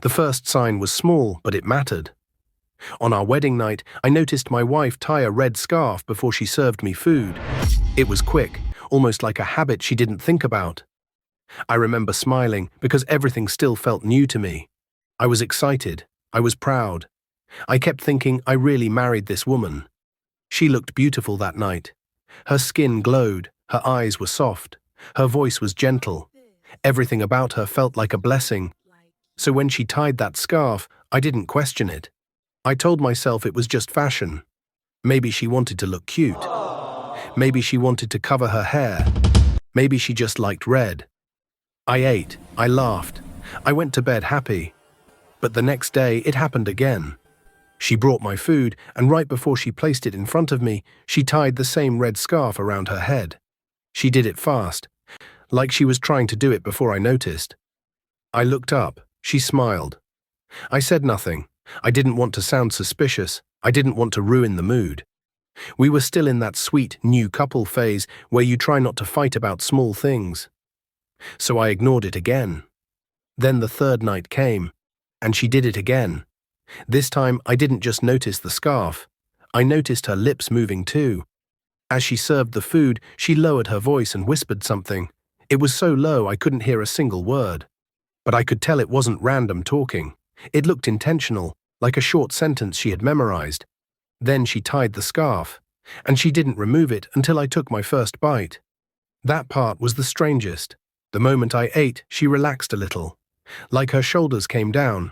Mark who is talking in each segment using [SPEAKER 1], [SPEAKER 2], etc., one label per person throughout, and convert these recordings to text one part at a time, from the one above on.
[SPEAKER 1] The first sign was small, but it mattered. On our wedding night, I noticed my wife tie a red scarf before she served me food. It was quick, almost like a habit she didn't think about. I remember smiling because everything still felt new to me. I was excited. I was proud. I kept thinking I really married this woman. She looked beautiful that night. Her skin glowed, her eyes were soft, her voice was gentle. Everything about her felt like a blessing. So when she tied that scarf, I didn't question it. I told myself it was just fashion. Maybe she wanted to look cute. Maybe she wanted to cover her hair. Maybe she just liked red. I ate, I laughed, I went to bed happy. But the next day it happened again. She brought my food, and right before she placed it in front of me, she tied the same red scarf around her head. She did it fast, like she was trying to do it before I noticed. I looked up, she smiled. I said nothing. I didn't want to sound suspicious. I didn't want to ruin the mood. We were still in that sweet, new couple phase where you try not to fight about small things. So I ignored it again. Then the third night came, and she did it again. This time I didn't just notice the scarf. I noticed her lips moving too. As she served the food, she lowered her voice and whispered something. It was so low I couldn't hear a single word. But I could tell it wasn't random talking. It looked intentional, like a short sentence she had memorized. Then she tied the scarf, and she didn't remove it until I took my first bite. That part was the strangest. The moment I ate, she relaxed a little, like her shoulders came down,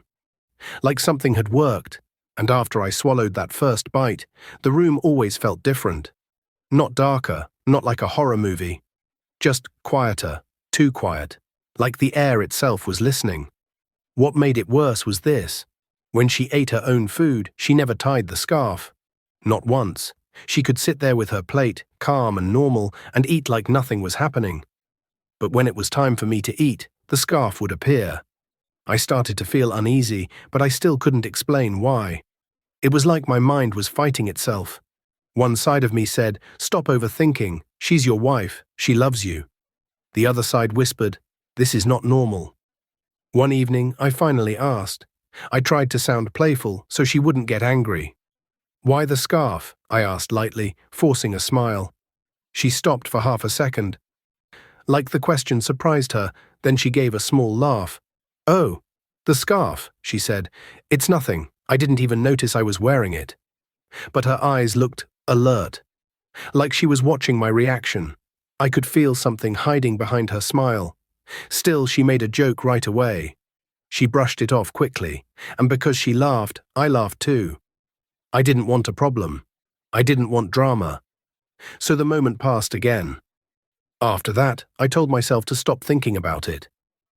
[SPEAKER 1] like something had worked, and after I swallowed that first bite, the room always felt different. Not darker, not like a horror movie, just quieter, too quiet, like the air itself was listening. What made it worse was this. When she ate her own food, she never tied the scarf. Not once. She could sit there with her plate, calm and normal, and eat like nothing was happening. But when it was time for me to eat, the scarf would appear. I started to feel uneasy, but I still couldn't explain why. It was like my mind was fighting itself. One side of me said, "Stop overthinking. She's your wife. She loves you." The other side whispered, "This is not normal." One evening, I finally asked. I tried to sound playful so she wouldn't get angry. "Why the scarf?" I asked lightly, forcing a smile. She stopped for half a second. Like the question surprised her, then she gave a small laugh. "Oh, the scarf," she said. "It's nothing. I didn't even notice I was wearing it." But her eyes looked alert, like she was watching my reaction. I could feel something hiding behind her smile. Still, she made a joke right away. She brushed it off quickly, and because she laughed, I laughed too. I didn't want a problem. I didn't want drama. So the moment passed again. After that, I told myself to stop thinking about it.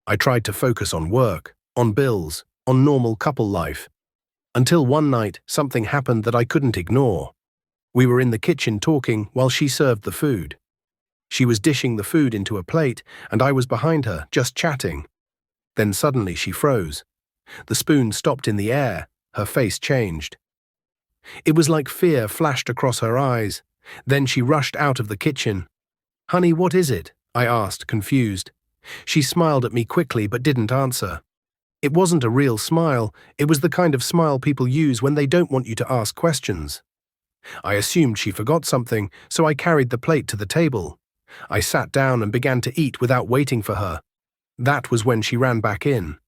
[SPEAKER 1] I tried to focus on work, on bills, on normal couple life. Until one night, something happened that I couldn't ignore. We were in the kitchen talking while she served the food. She was dishing the food into a plate, and I was behind her, just chatting. Then suddenly she froze. The spoon stopped in the air, her face changed. It was like fear flashed across her eyes. Then she rushed out of the kitchen. "Honey, what is it?" I asked, confused. She smiled at me quickly but didn't answer. It wasn't a real smile, it was the kind of smile people use when they don't want you to ask questions. I assumed she forgot something, so I carried the plate to the table. I sat down and began to eat without waiting for her. That was when she ran back in.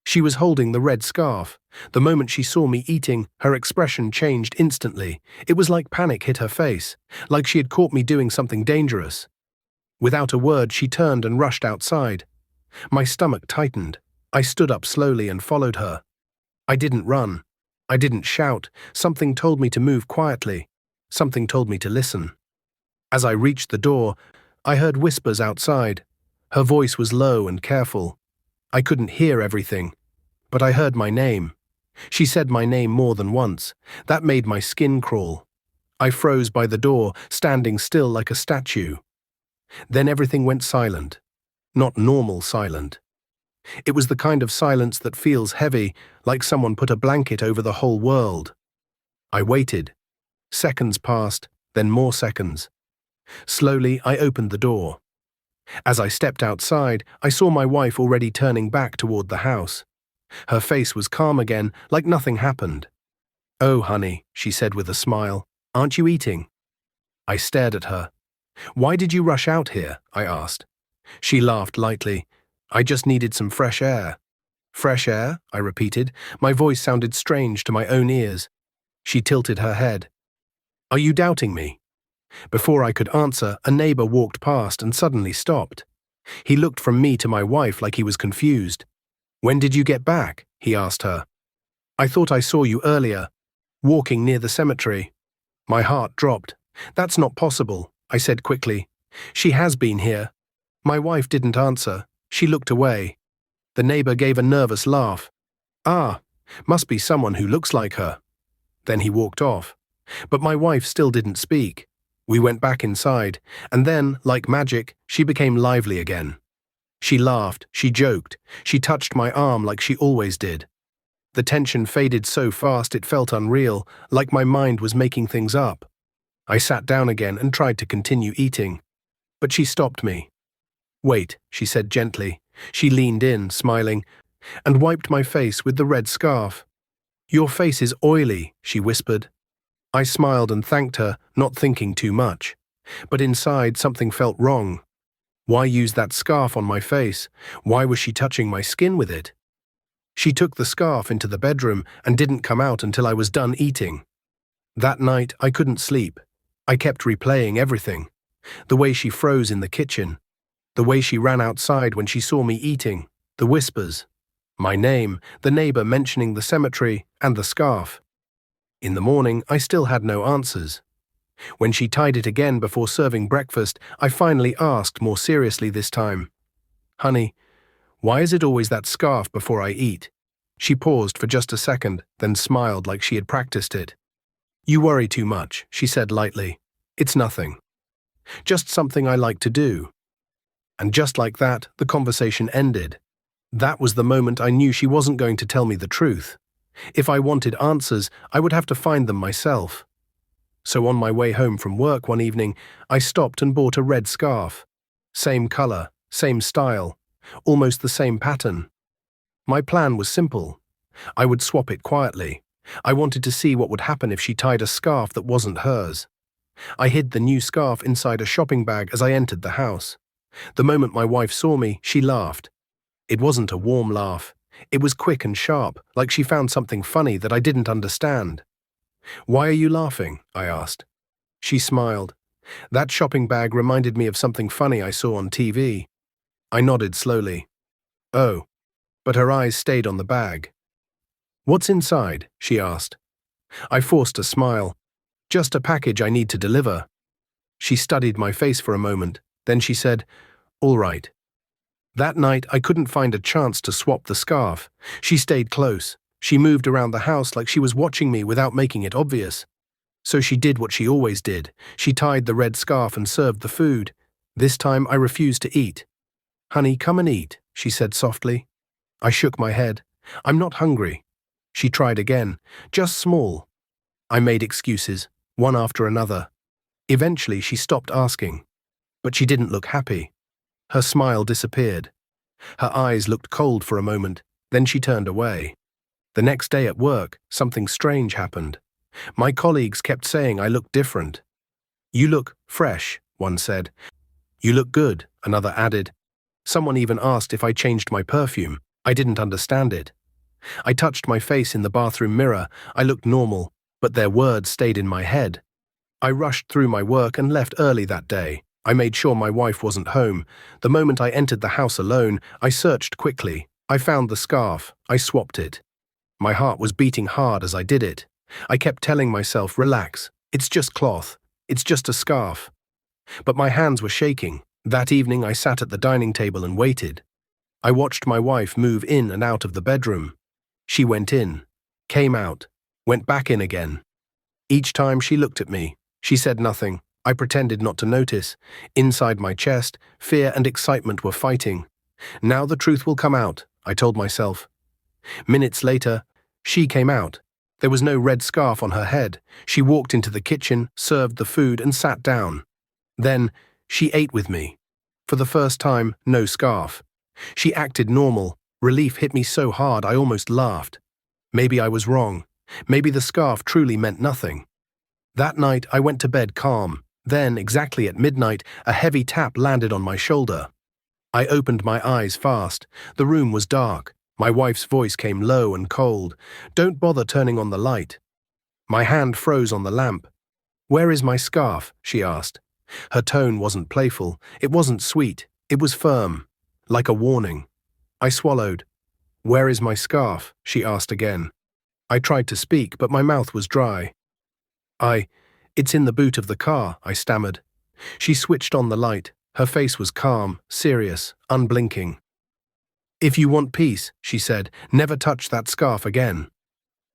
[SPEAKER 1] She was holding the red scarf. The moment she saw me eating, her expression changed instantly. It was like panic hit her face, like she had caught me doing something dangerous. Without a word, she turned and rushed outside. My stomach tightened. I stood up slowly and followed her. I didn't run. I didn't shout. Something told me to move quietly. Something told me to listen. As I reached the door, I heard whispers outside. Her voice was low and careful. I couldn't hear everything, but I heard my name. She said my name more than once. That made my skin crawl. I froze by the door, standing still like a statue. Then everything went silent. Not normal silent. It was the kind of silence that feels heavy, like someone put a blanket over the whole world. I waited. Seconds passed, then more seconds. Slowly, I opened the door. As I stepped outside, I saw my wife already turning back toward the house. Her face was calm again, like nothing happened. "Oh, honey," she said with a smile, "aren't you eating?" I stared at her. "Why did you rush out here?" I asked. She laughed lightly. "I just needed some fresh air." "Fresh air?" I repeated. My voice sounded strange to my own ears. She tilted her head. "Are you doubting me?" Before I could answer, a neighbor walked past and suddenly stopped. He looked from me to my wife like he was confused. "When did you get back?" he asked her. "I thought I saw you earlier, walking near the cemetery." My heart dropped. "That's not possible," I said quickly. "She has been here." My wife didn't answer. She looked away. The neighbor gave a nervous laugh. "Ah, must be someone who looks like her." Then he walked off. But my wife still didn't speak. We went back inside, and then, like magic, she became lively again. She laughed, she joked, she touched my arm like she always did. The tension faded so fast it felt unreal, like my mind was making things up. I sat down again and tried to continue eating. But she stopped me. "Wait," she said gently. She leaned in, smiling, and wiped my face with the red scarf. "Your face is oily," she whispered. I smiled and thanked her, not thinking too much. But inside, something felt wrong. Why use that scarf on my face? Why was she touching my skin with it? She took the scarf into the bedroom and didn't come out until I was done eating. That night, I couldn't sleep. I kept replaying everything. The way she froze in the kitchen. The way she ran outside when she saw me eating. The whispers. My name, the neighbor mentioning the cemetery, and the scarf. In the morning, I still had no answers. When she tied it again before serving breakfast, I finally asked more seriously this time. "Honey, why is it always that scarf before I eat?" She paused for just a second, then smiled like she had practiced it. "You worry too much," she said lightly. "It's nothing. Just something I like to do." And just like that, the conversation ended. That was the moment I knew she wasn't going to tell me the truth. If I wanted answers, I would have to find them myself. So on my way home from work one evening, I stopped and bought a red scarf. Same color, same style, almost the same pattern. My plan was simple. I would swap it quietly. I wanted to see what would happen if she tied a scarf that wasn't hers. I hid the new scarf inside a shopping bag as I entered the house. The moment my wife saw me, she laughed. It wasn't a warm laugh. It was quick and sharp, like she found something funny that I didn't understand. "Why are you laughing?" I asked. She smiled. "That shopping bag reminded me of something funny I saw on TV." I nodded slowly. "Oh," but her eyes stayed on the bag. "What's inside?" she asked. I forced a smile. "Just a package I need to deliver." She studied my face for a moment. Then she said, "All right." That night, I couldn't find a chance to swap the scarf. She stayed close. She moved around the house like she was watching me without making it obvious. So she did what she always did. She tied the red scarf and served the food. This time, I refused to eat. "Honey, come and eat," she said softly. I shook my head. "I'm not hungry." She tried again. "Just small." I made excuses, one after another. Eventually, she stopped asking. But she didn't look happy. Her smile disappeared. Her eyes looked cold for a moment, then she turned away. The next day at work, something strange happened. My colleagues kept saying I looked different. "You look fresh," one said. "You look good," another added. Someone even asked if I changed my perfume. I didn't understand it. I touched my face in the bathroom mirror. I looked normal, but their words stayed in my head. I rushed through my work and left early that day. I made sure my wife wasn't home. The moment I entered the house alone, I searched quickly. I found the scarf. I swapped it. My heart was beating hard as I did it. I kept telling myself, "Relax. It's just cloth. It's just a scarf." But my hands were shaking. That evening, I sat at the dining table and waited. I watched my wife move in and out of the bedroom. She went in, came out, went back in again. Each time she looked at me. She said nothing. I pretended not to notice. Inside my chest, fear and excitement were fighting. Now the truth will come out, I told myself. Minutes later, she came out. There was no red scarf on her head. She walked into the kitchen, served the food, and sat down. Then, she ate with me. For the first time, no scarf. She acted normal. Relief hit me so hard I almost laughed. Maybe I was wrong. Maybe the scarf truly meant nothing. That night I went to bed calm. Then, exactly at midnight, a heavy tap landed on my shoulder. I opened my eyes fast. The room was dark. My wife's voice came low and cold. "Don't bother turning on the light." My hand froze on the lamp. "Where is my scarf?" she asked. Her tone wasn't playful. It wasn't sweet. It was firm, like a warning. I swallowed. "Where is my scarf?" she asked again. I tried to speak, but my mouth was dry. It's in the boot of the car," I stammered. She switched on the light. Her face was calm, serious, unblinking. "If you want peace," she said, "never touch that scarf again."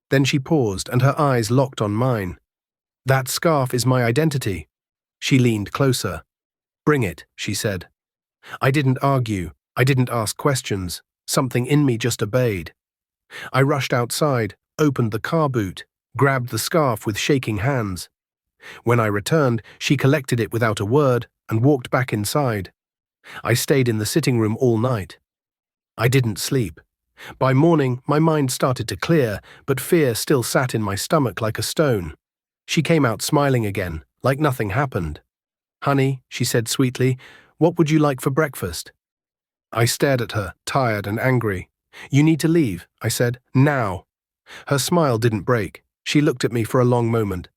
[SPEAKER 1] Then she paused, and her eyes locked on mine. "That scarf is my identity." She leaned closer. "Bring it," she said. I didn't argue. I didn't ask questions. Something in me just obeyed. I rushed outside, opened the car boot, grabbed the scarf with shaking hands. When I returned, she collected it without a word and walked back inside. I stayed in the sitting room all night. I didn't sleep. By morning, my mind started to clear, but fear still sat in my stomach like a stone. She came out smiling again, like nothing happened. "Honey," she said sweetly, "what would you like for breakfast?" I stared at her, tired and angry. "You need to leave," I said, "now." Her smile didn't break. She looked at me for a long moment,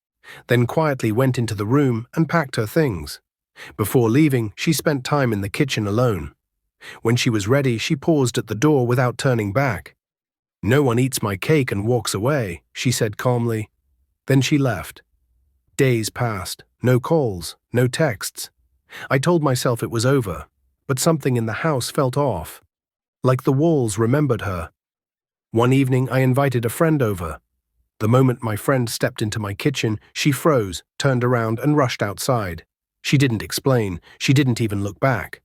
[SPEAKER 1] then quietly went into the room and packed her things. Before leaving, she spent time in the kitchen alone. When she was ready, she paused at the door without turning back. "No one eats my cake and walks away," she said calmly. Then she left. Days passed. No calls, no texts. I told myself it was over, but something in the house felt off. Like the walls remembered her. One evening, I invited a friend over. The moment my friend stepped into my kitchen, she froze, turned around, and rushed outside. She didn't explain. She didn't even look back.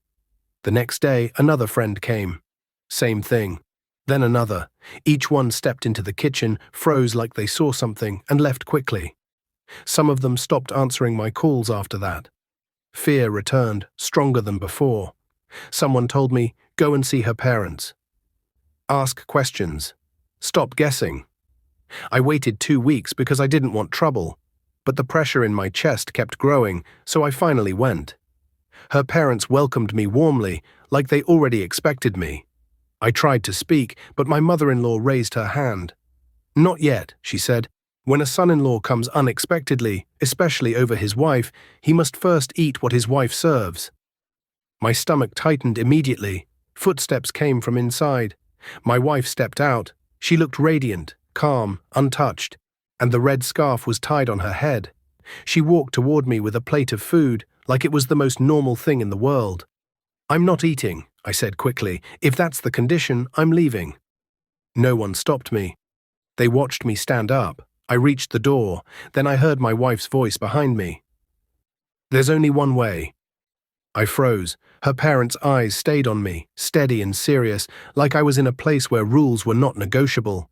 [SPEAKER 1] The next day, another friend came. Same thing. Then another. Each one stepped into the kitchen, froze like they saw something, and left quickly. Some of them stopped answering my calls after that. Fear returned, stronger than before. Someone told me, "Go and see her parents. Ask questions. Stop guessing." I waited 2 weeks because I didn't want trouble, but the pressure in my chest kept growing, so I finally went. Her parents welcomed me warmly, like they already expected me. I tried to speak, but my mother-in-law raised her hand. "Not yet," she said. "When a son-in-law comes unexpectedly, especially over his wife, he must first eat what his wife serves." My stomach tightened immediately. Footsteps came from inside. My wife stepped out. She looked radiant, calm, untouched, and the red scarf was tied on her head. She walked toward me with a plate of food, like it was the most normal thing in the world. "I'm not eating," I said quickly. "If that's the condition, I'm leaving." No one stopped me. They watched me stand up. I reached the door. Then I heard my wife's voice behind me. "There's only one way." I froze. Her parents' eyes stayed on me, steady and serious, like I was in a place where rules were not negotiable.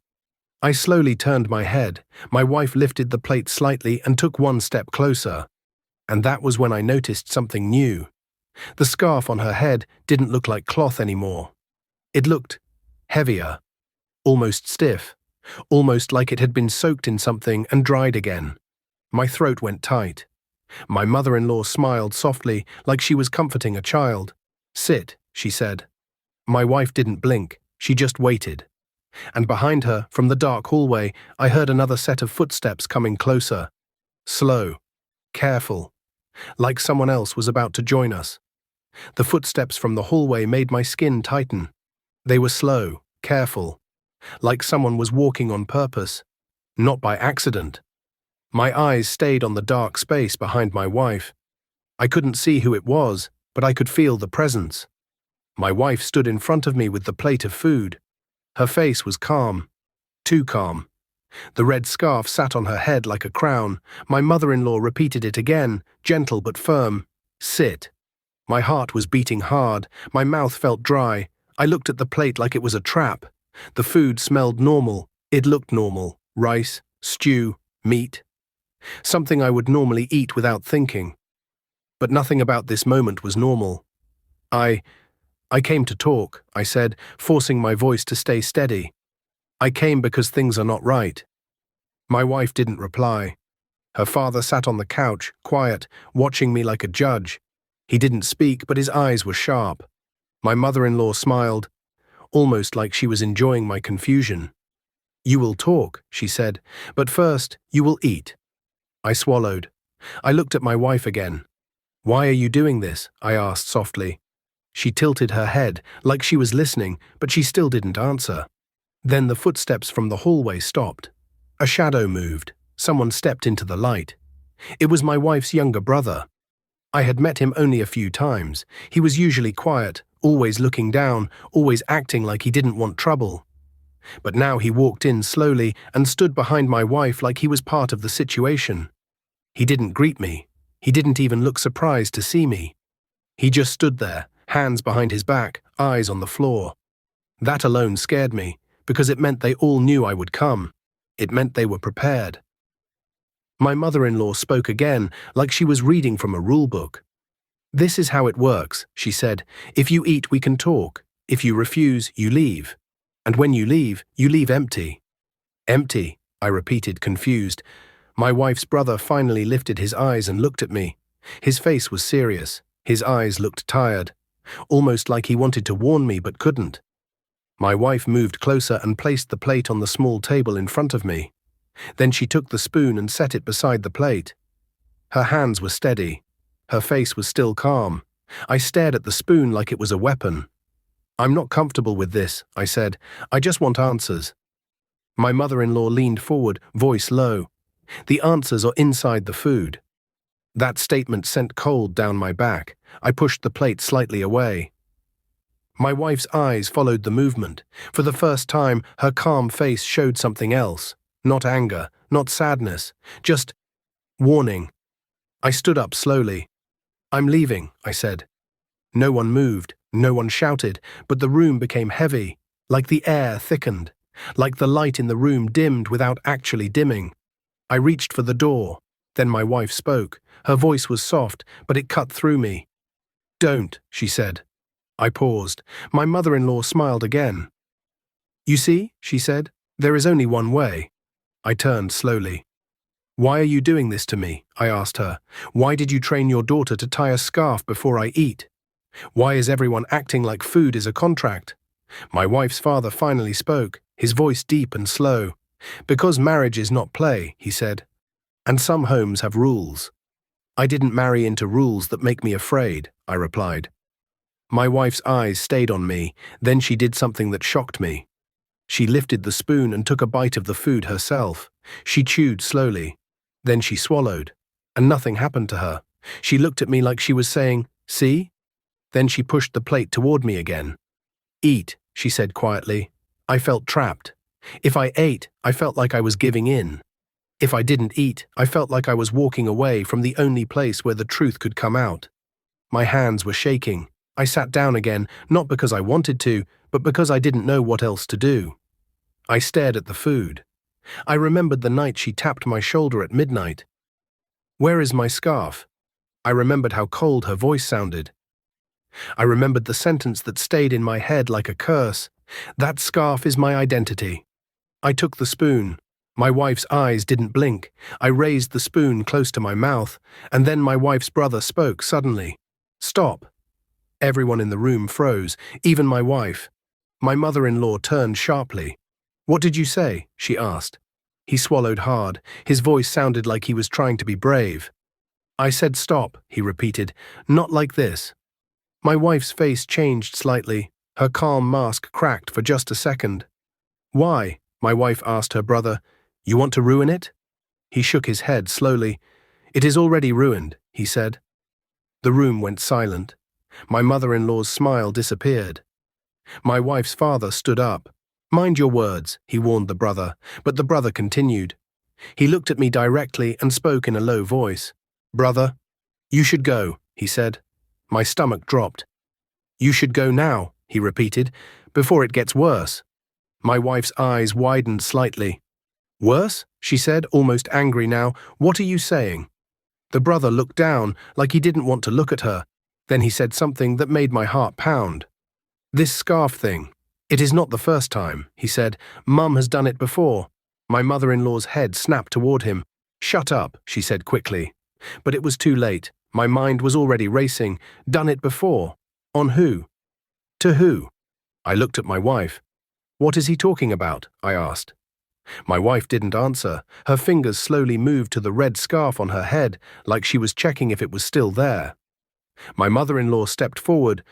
[SPEAKER 1] I slowly turned my head. My wife lifted the plate slightly and took one step closer. And that was when I noticed something new. The scarf on her head didn't look like cloth anymore. It looked heavier, almost stiff, almost like it had been soaked in something and dried again. My throat went tight. My mother-in-law smiled softly, like she was comforting a child. "Sit," she said. My wife didn't blink. She just waited. And behind her, from the dark hallway, I heard another set of footsteps coming closer. Slow, careful, like someone else was about to join us. The footsteps from the hallway made my skin tighten. They were slow, careful, like someone was walking on purpose, not by accident. My eyes stayed on the dark space behind my wife. I couldn't see who it was, but I could feel the presence. My wife stood in front of me with the plate of food. Her face was calm, too calm. The red scarf sat on her head like a crown. My mother-in-law repeated it again, gentle but firm. "Sit." My heart was beating hard. My mouth felt dry. I looked at the plate like it was a trap. The food smelled normal. It looked normal. Rice, stew, meat. Something I would normally eat without thinking. But nothing about this moment was normal. I came to talk, I said, forcing my voice to stay steady. I came because things are not right. My wife didn't reply. Her father sat on the couch, quiet, watching me like a judge. He didn't speak, but his eyes were sharp. My mother-in-law smiled, almost like she was enjoying my confusion. You will talk, she said, but first, you will eat. I swallowed. I looked at my wife again. Why are you doing this? I asked softly. She tilted her head, like she was listening, but she still didn't answer. Then the footsteps from the hallway stopped. A shadow moved. Someone stepped into the light. It was my wife's younger brother. I had met him only a few times. He was usually quiet, always looking down, always acting like he didn't want trouble. But now he walked in slowly and stood behind my wife like he was part of the situation. He didn't greet me. He didn't even look surprised to see me. He just stood there, hands behind his back, eyes on the floor. That alone scared me, because it meant they all knew I would come. It meant they were prepared. My mother-in-law spoke again, like she was reading from a rule-book. This is how it works, she said. If you eat, we can talk. If you refuse, you leave. And when you leave empty. Empty, I repeated, confused. My wife's brother finally lifted his eyes and looked at me. His face was serious. His eyes looked tired, almost like he wanted to warn me but couldn't. My wife moved closer and placed the plate on the small table in front of me. Then she took the spoon and set it beside the plate. Her hands were steady. Her face was still calm. I stared at the spoon like it was a weapon. I'm not comfortable with this, I said. I just want answers. My mother-in-law leaned forward, voice low. The answers are inside the food. That statement sent cold down my back. I pushed the plate slightly away. My wife's eyes followed the movement. For the first time, her calm face showed something else. Not anger, not sadness, just warning. I stood up slowly. I'm leaving, I said. No one moved, no one shouted, but the room became heavy, like the air thickened, like the light in the room dimmed without actually dimming. I reached for the door. Then my wife spoke. Her voice was soft, but it cut through me. Don't, she said. I paused. My mother-in-law smiled again. You see, she said, there is only one way. I turned slowly. Why are you doing this to me? I asked her. Why did you train your daughter to tie a scarf before I eat? Why is everyone acting like food is a contract? My wife's father finally spoke, his voice deep and slow. Because marriage is not play, he said. And some homes have rules. I didn't marry into rules that make me afraid, I replied. My wife's eyes stayed on me, then she did something that shocked me. She lifted the spoon and took a bite of the food herself. She chewed slowly. Then she swallowed, and nothing happened to her. She looked at me like she was saying, see? Then she pushed the plate toward me again. Eat, she said quietly. I felt trapped. If I ate, I felt like I was giving in. If I didn't eat, I felt like I was walking away from the only place where the truth could come out. My hands were shaking. I sat down again, not because I wanted to, but because I didn't know what else to do. I stared at the food. I remembered the night she tapped my shoulder at midnight. Where is my scarf? I remembered how cold her voice sounded. I remembered the sentence that stayed in my head like a curse. That scarf is my identity. I took the spoon. My wife's eyes didn't blink. I raised the spoon close to my mouth, and then my wife's brother spoke suddenly. Stop. Everyone in the room froze, even my wife. My mother-in-law turned sharply. What did you say? She asked. He swallowed hard. His voice sounded like he was trying to be brave. I said stop, he repeated. Not like this. My wife's face changed slightly. Her calm mask cracked for just a second. Why? My wife asked her brother. You want to ruin it? He shook his head slowly. It is already ruined, he said. The room went silent. My mother-in-law's smile disappeared. My wife's father stood up. Mind your words, he warned the brother, but the brother continued. He looked at me directly and spoke in a low voice. Brother, you should go, he said. My stomach dropped. You should go now, he repeated, before it gets worse. My wife's eyes widened slightly. Worse? She said, almost angry now. What are you saying? The brother looked down, like he didn't want to look at her. Then he said something that made my heart pound. This scarf thing. It is not the first time, he said. Mum has done it before. My mother-in-law's head snapped toward him. Shut up, she said quickly. But it was too late. My mind was already racing. Done it before. On who? To who? I looked at my wife. What is he talking about? I asked. My wife didn't answer. Her fingers slowly moved to the red scarf on her head, like she was checking if it was still there. My mother-in-law stepped forward,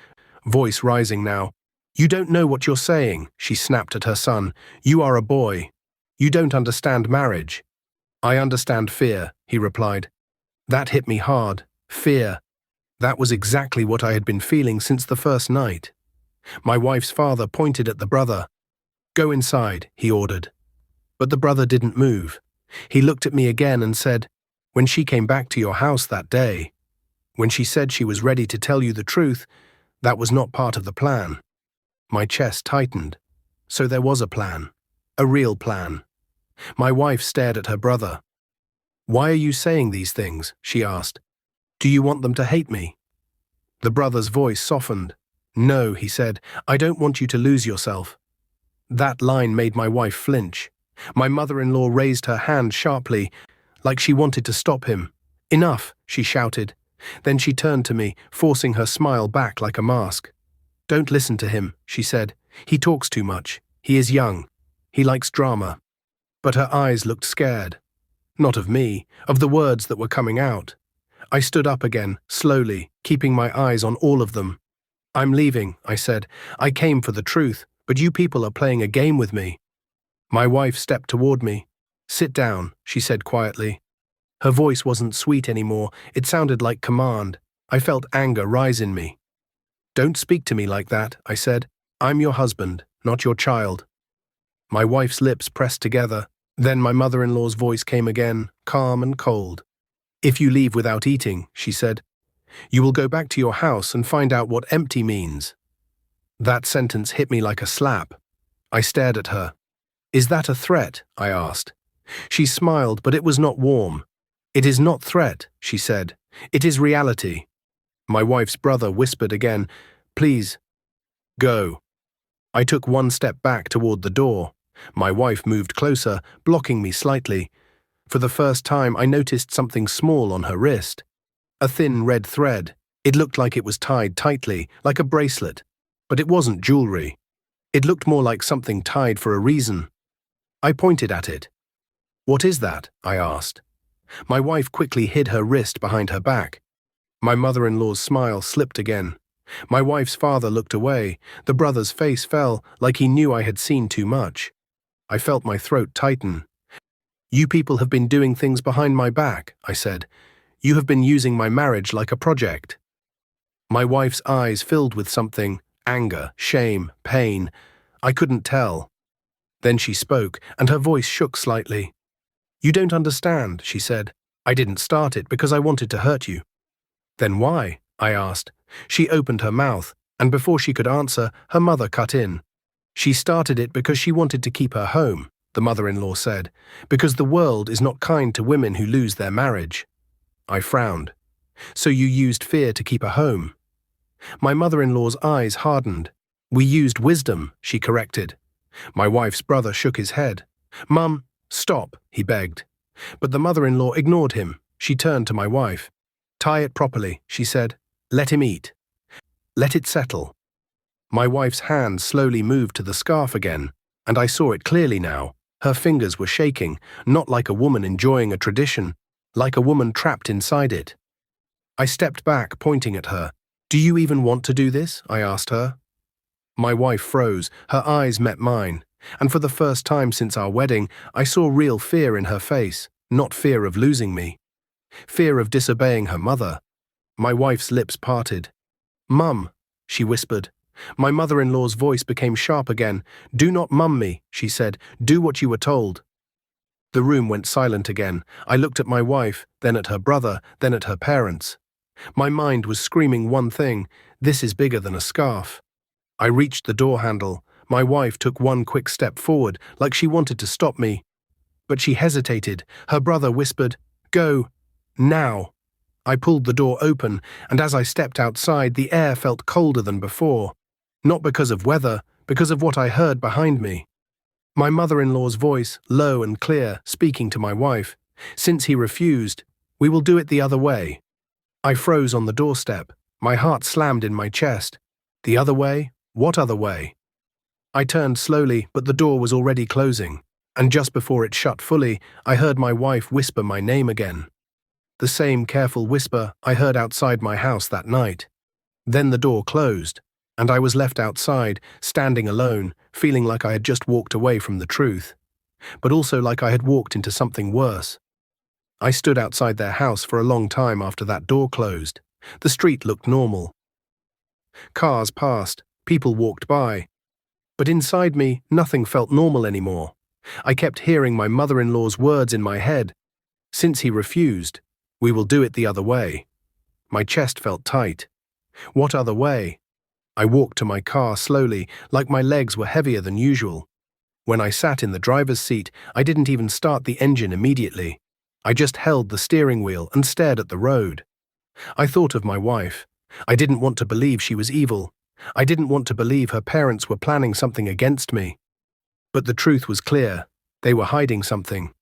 [SPEAKER 1] voice rising now. You don't know what you're saying, she snapped at her son. You are a boy. You don't understand marriage. I understand fear, he replied. That hit me hard. Fear. That was exactly what I had been feeling since the first night. My wife's father pointed at the brother. Go inside, he ordered. But the brother didn't move. He looked at me again and said, when she came back to your house that day, when she said she was ready to tell you the truth, that was not part of the plan. My chest tightened. So there was a plan. A real plan. My wife stared at her brother. Why are you saying these things? She asked. Do you want them to hate me? The brother's voice softened. No, he said, I don't want you to lose yourself. That line made my wife flinch. My mother-in-law raised her hand sharply, like she wanted to stop him. Enough, she shouted. Then she turned to me, forcing her smile back like a mask. Don't listen to him, she said. He talks too much. He is young. He likes drama. But her eyes looked scared. Not of me, of the words that were coming out. I stood up again, slowly, keeping my eyes on all of them. I'm leaving, I said. I came for the truth, but you people are playing a game with me. My wife stepped toward me. Sit down, she said quietly. Her voice wasn't sweet anymore. It sounded like command. I felt anger rise in me. Don't speak to me like that, I said. I'm your husband, not your child. My wife's lips pressed together. Then my mother-in-law's voice came again, calm and cold. If you leave without eating, she said, you will go back to your house and find out what empty means. That sentence hit me like a slap. I stared at her. Is that a threat? I asked. She smiled, but it was not warm. It is not threat, she said. It is reality. My wife's brother whispered again, please, go. I took one step back toward the door. My wife moved closer, blocking me slightly. For the first time, I noticed something small on her wrist. A thin red thread. It looked like it was tied tightly, like a bracelet. But it wasn't jewelry. It looked more like something tied for a reason. I pointed at it. What is that? I asked. My wife quickly hid her wrist behind her back. My mother-in-law's smile slipped again. My wife's father looked away. The brother's face fell, like he knew I had seen too much. I felt my throat tighten. You people have been doing things behind my back, I said. You have been using my marriage like a project. My wife's eyes filled with something, anger, shame, pain. I couldn't tell. Then she spoke, and her voice shook slightly. You don't understand, she said. I didn't start it because I wanted to hurt you. Then why? I asked. She opened her mouth, and before she could answer, her mother cut in. She started it because she wanted to keep her home, the mother-in-law said, because the world is not kind to women who lose their marriage. I frowned. So you used fear to keep her home? My mother-in-law's eyes hardened. We used wisdom, she corrected. My wife's brother shook his head. Mum, stop, he begged. But the mother-in-law ignored him. She turned to my wife. Tie it properly, she said. Let him eat. Let it settle. My wife's hand slowly moved to the scarf again, and I saw it clearly now. Her fingers were shaking, not like a woman enjoying a tradition, like a woman trapped inside it. I stepped back, pointing at her. Do you even want to do this? I asked her. My wife froze, her eyes met mine, and for the first time since our wedding, I saw real fear in her face, not fear of losing me. Fear of disobeying her mother. My wife's lips parted. Mum, she whispered. My mother-in-law's voice became sharp again. Do not mum me, she said. Do what you were told. The room went silent again. I looked at my wife, then at her brother, then at her parents. My mind was screaming one thing. This is bigger than a scarf. I reached the door handle. My wife took one quick step forward, like she wanted to stop me. But she hesitated. Her brother whispered, Go, now. I pulled the door open, and as I stepped outside, the air felt colder than before. Not because of weather, because of what I heard behind me. My mother-in-law's voice, low and clear, speaking to my wife. Since he refused, we will do it the other way. I froze on the doorstep. My heart slammed in my chest. The other way? What other way? I turned slowly, but the door was already closing, and just before it shut fully, I heard my wife whisper my name again. The same careful whisper I heard outside my house that night. Then the door closed, and I was left outside, standing alone, feeling like I had just walked away from the truth, but also like I had walked into something worse. I stood outside their house for a long time after that door closed. The street looked normal. Cars passed, people walked by. But inside me, nothing felt normal anymore. I kept hearing my mother-in-law's words in my head. Since he refused, we will do it the other way. My chest felt tight. What other way? I walked to my car slowly, like my legs were heavier than usual. When I sat in the driver's seat, I didn't even start the engine immediately. I just held the steering wheel and stared at the road. I thought of my wife. I didn't want to believe she was evil. I didn't want to believe her parents were planning something against me. But the truth was clear. They were hiding something.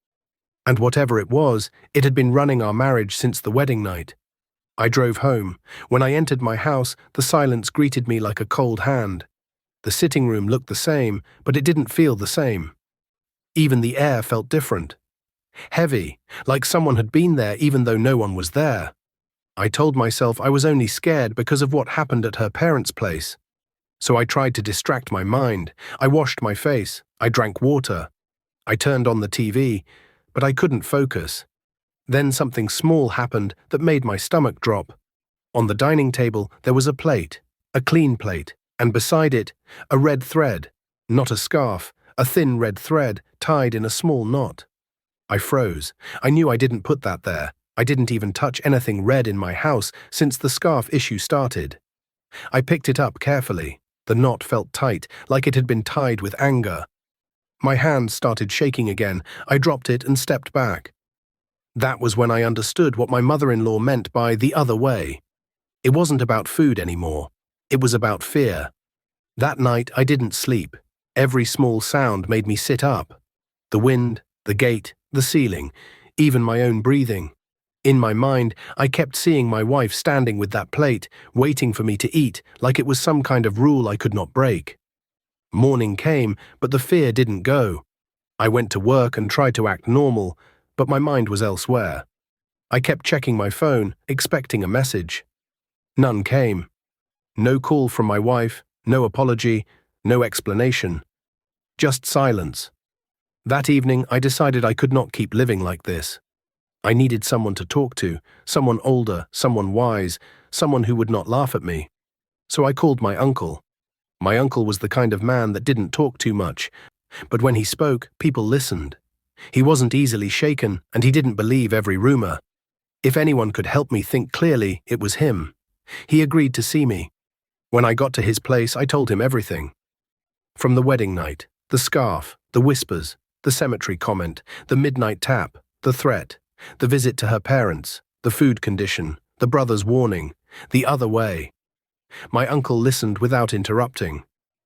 [SPEAKER 1] And whatever it was, it had been running our marriage since the wedding night. I drove home. When I entered my house, the silence greeted me like a cold hand. The sitting room looked the same, but it didn't feel the same. Even the air felt different. Heavy, like someone had been there even though no one was there. I told myself I was only scared because of what happened at her parents' place. So I tried to distract my mind. I washed my face. I drank water. I turned on the TV, but I couldn't focus. Then something small happened that made my stomach drop. On the dining table, there was a plate, a clean plate, and beside it, a red thread, not a scarf, a thin red thread tied in a small knot. I froze. I knew I didn't put that there. I didn't even touch anything red in my house since the scarf issue started. I picked it up carefully. The knot felt tight, like it had been tied with anger. My hand started shaking again. I dropped it and stepped back. That was when I understood what my mother-in-law meant by the other way. It wasn't about food anymore. It was about fear. That night I didn't sleep. Every small sound made me sit up. The wind, the gate, the ceiling, even my own breathing. In my mind, I kept seeing my wife standing with that plate, waiting for me to eat, like it was some kind of rule I could not break. Morning came, but the fear didn't go. I went to work and tried to act normal, but my mind was elsewhere. I kept checking my phone, expecting a message. None came. No call from my wife, no apology, no explanation. Just silence. That evening, I decided I could not keep living like this. I needed someone to talk to, someone older, someone wise, someone who would not laugh at me. So I called my uncle. My uncle was the kind of man that didn't talk too much, but when he spoke, people listened. He wasn't easily shaken, and he didn't believe every rumor. If anyone could help me think clearly, it was him. He agreed to see me. When I got to his place, I told him everything. From the wedding night, the scarf, the whispers, the cemetery comment, the midnight tap, the threat, the visit to her parents, the food condition, the brother's warning, the other way. My uncle listened without interrupting.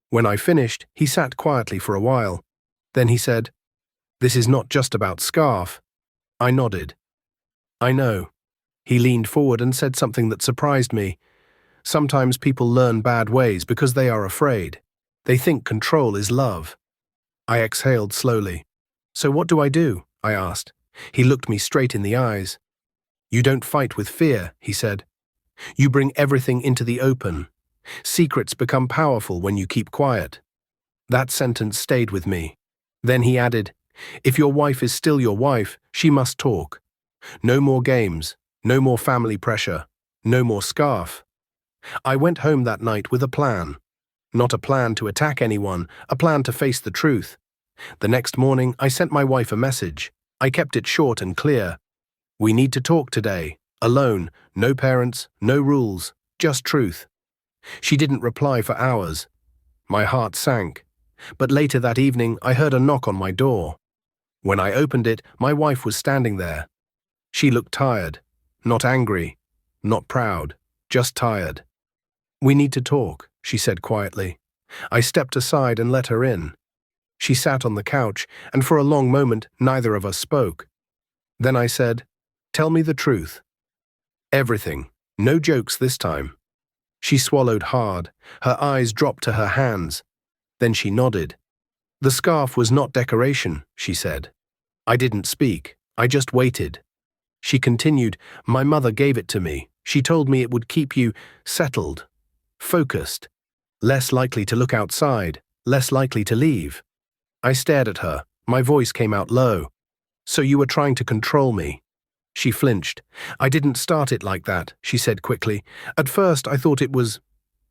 [SPEAKER 1] When I finished, he sat quietly for a while. Then he said, "This is not just about scarf." I nodded. "I know." He leaned forward and said something that surprised me. Sometimes people learn bad ways because they are afraid. They think control is love. I exhaled slowly. "So what do I do?" I asked. He looked me straight in the eyes. "You don't fight with fear," he said. "You bring everything into the open. Secrets become powerful when you keep quiet." That sentence stayed with me. Then he added, "If your wife is still your wife, she must talk. No more games, no more family pressure, no more scarf." I went home that night with a plan. Not a plan to attack anyone, a plan to face the truth. The next morning, I sent my wife a message. I kept it short and clear. "We need to talk today. Alone, no parents, no rules, just truth." She didn't reply for hours. My heart sank. But later that evening, I heard a knock on my door. When I opened it, my wife was standing there. She looked tired. Not angry. Not proud. Just tired. "We need to talk," she said quietly. I stepped aside and let her in. She sat on the couch, and for a long moment neither of us spoke. Then I said, "Tell me the truth." "Everything. No jokes this time." She swallowed hard. Her eyes dropped to her hands. Then she nodded. "The scarf was not decoration," she said. I didn't speak. I just waited. She continued, "My mother gave it to me. She told me it would keep you settled, focused, less likely to look outside, less likely to leave." I stared at her. My voice came out low. "So you were trying to control me?" She flinched. "I didn't start it like that," she said quickly. "At first I thought it was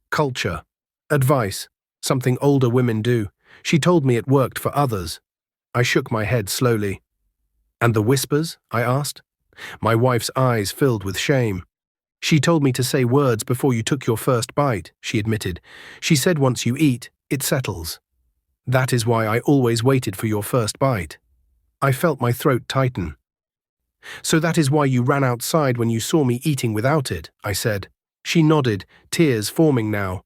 [SPEAKER 1] culture, advice, something older women do. She told me it worked for others." I shook my head slowly. "And the whispers?" I asked. My wife's eyes filled with shame. "She told me to say words before you took your first bite," she admitted. "She said once you eat, it settles. That is why I always waited for your first bite." I felt my throat tighten. "So that is why you ran outside when you saw me eating without it," I said. She nodded, tears forming now.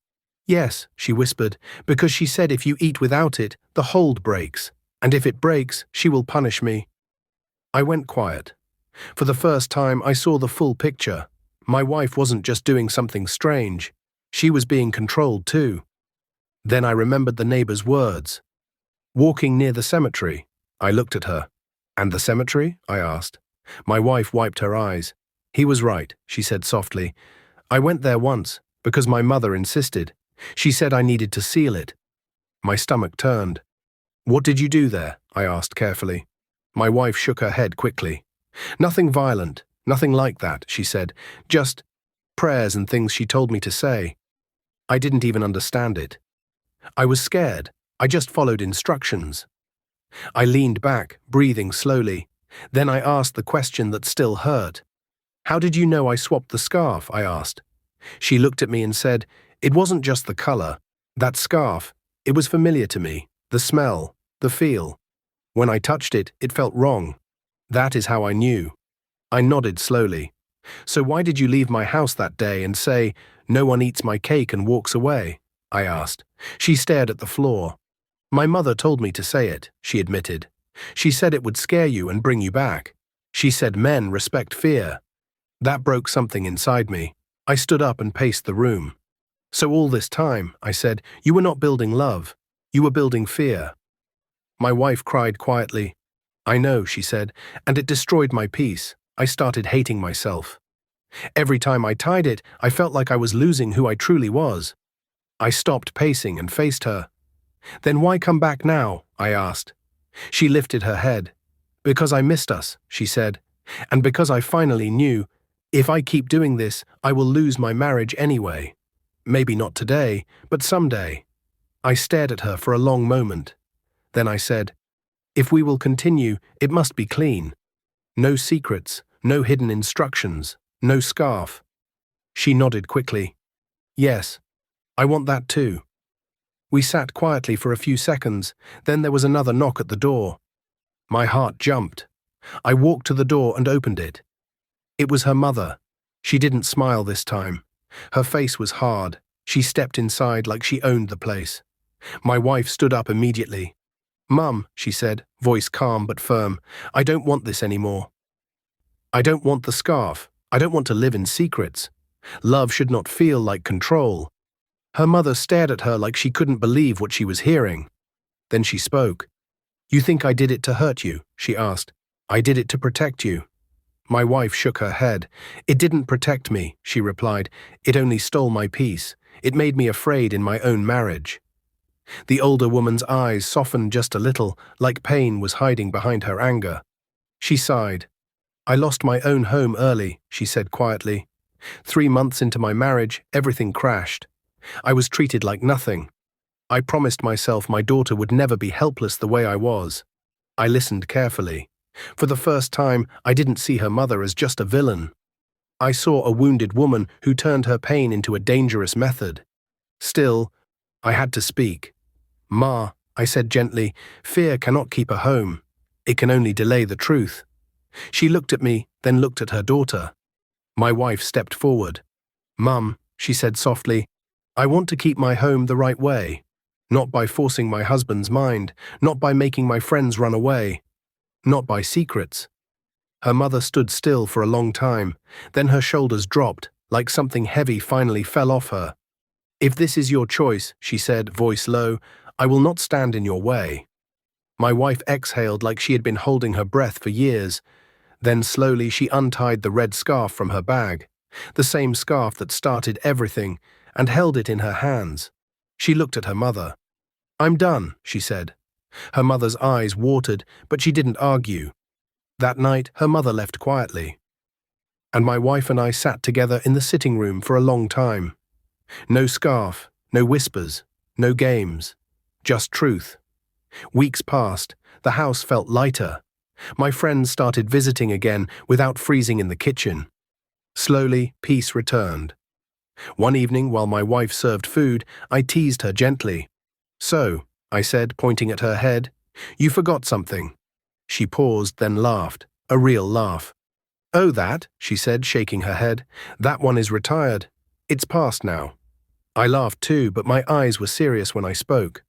[SPEAKER 1] "Yes," she whispered, "because she said if you eat without it, the hold breaks. And if it breaks, she will punish me." I went quiet. For the first time, I saw the full picture. My wife wasn't just doing something strange. She was being controlled too. Then I remembered the neighbor's words. Walking near the cemetery, I looked at her. "And the cemetery?" I asked. My wife wiped her eyes. "He was right," she said softly. "I went there once, because my mother insisted. She said I needed to seal it." My stomach turned. "What did you do there?" I asked carefully. My wife shook her head quickly. "Nothing violent, nothing like that," she said. "Just prayers and things she told me to say." I didn't even understand it. I was scared. I just followed instructions. I leaned back, breathing slowly. Then I asked the question that still hurt. "How did you know I swapped the scarf?" I asked. She looked at me and said, "It wasn't just the color. That scarf, it was familiar to me. The smell, the feel. When I touched it, it felt wrong. That is how I knew." I nodded slowly. "So why did you leave my house that day and say, 'No one eats my cake and walks away'?" I asked. She stared at the floor. "My mother told me to say it," she admitted. "She said it would scare you and bring you back. She said men respect fear." That broke something inside me. I stood up and paced the room. "So all this time," I said, "you were not building love. You were building fear." My wife cried quietly. "I know," she said, "and it destroyed my peace. I started hating myself. Every time I tied it, I felt like I was losing who I truly was." I stopped pacing and faced her. "Then why come back now?" I asked. She lifted her head. "Because I missed us," she said, "and because I finally knew, if I keep doing this, I will lose my marriage anyway. Maybe not today, but someday." I stared at her for a long moment. Then I said, "If we will continue, it must be clean. No secrets, no hidden instructions, no scarf." She nodded quickly. "Yes, I want that too." We sat quietly for a few seconds, then there was another knock at the door. My heart jumped. I walked to the door and opened it. It was her mother. She didn't smile this time. Her face was hard. She stepped inside like she owned the place. My wife stood up immediately. "Mum," she said, voice calm but firm, "I don't want this anymore. I don't want the scarf. I don't want to live in secrets. Love should not feel like control." Her mother stared at her like she couldn't believe what she was hearing. Then she spoke. "You think I did it to hurt you?" she asked. "I did it to protect you." My wife shook her head. "It didn't protect me," she replied. "It only stole my peace. It made me afraid in my own marriage." The older woman's eyes softened just a little, like pain was hiding behind her anger. She sighed. "I lost my own home early," she said quietly. 3 months into my marriage, everything crashed. I was treated like nothing. I promised myself my daughter would never be helpless the way I was. I listened carefully. For the first time, I didn't see her mother as just a villain. I saw a wounded woman who turned her pain into a dangerous method. Still, I had to speak. "Ma," I said gently, "fear cannot keep a home. It can only delay the truth." She looked at me, then looked at her daughter. My wife stepped forward. "Mum," she said softly, "I want to keep my home the right way. Not by forcing my husband's mind, not by making my friends run away, not by secrets. Her mother stood still for a long time, then her shoulders dropped, like something heavy finally fell off her. "If this is your choice," she said, voice low, "I will not stand in your way." My wife exhaled like she had been holding her breath for years. Then slowly she untied the red scarf from her bag, the same scarf that started everything, and held it in her hands. She looked at her mother. "I'm done," she said. Her mother's eyes watered, but she didn't argue. That night, her mother left quietly. And my wife and I sat together in the sitting room for a long time. No scarf, no whispers, no games, just truth. Weeks passed, the house felt lighter. My friends started visiting again without freezing in the kitchen. Slowly, peace returned. One evening, while my wife served food, I teased her gently. "So," I said, pointing at her head, "you forgot something." She paused, then laughed, a real laugh. "Oh, that," she said, shaking her head. "That one is retired. It's past now." I laughed too, but my eyes were serious when I spoke.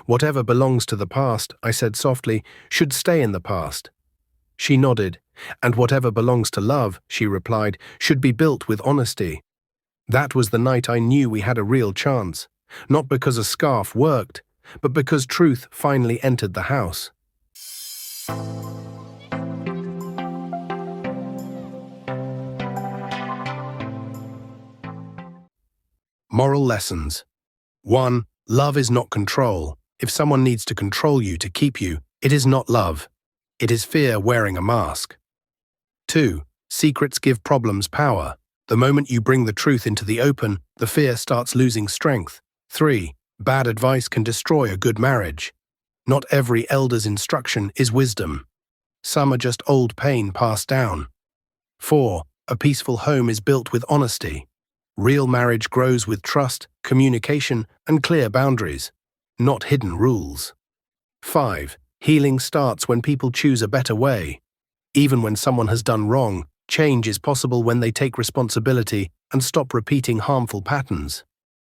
[SPEAKER 1] "Whatever belongs to the past," I said softly, "should stay in the past." She nodded. "And whatever belongs to love," she replied, "should be built with honesty." That was the night I knew we had a real chance, not because a scarf worked, but because truth finally entered the house. Moral lessons. 1. Love is not control. If someone needs to control you to keep you, it is not love. It is fear wearing a mask. 2. Secrets give problems power. The moment you bring the truth into the open, the fear starts losing strength. 3. Bad advice can destroy a good marriage. Not every elder's instruction is wisdom. Some are just old pain passed down. 4. A peaceful home is built with honesty. Real marriage grows with trust, communication, and clear boundaries, not hidden rules. 5. Healing starts when people choose a better way. Even when someone has done wrong, change is possible when they take responsibility and stop repeating harmful patterns.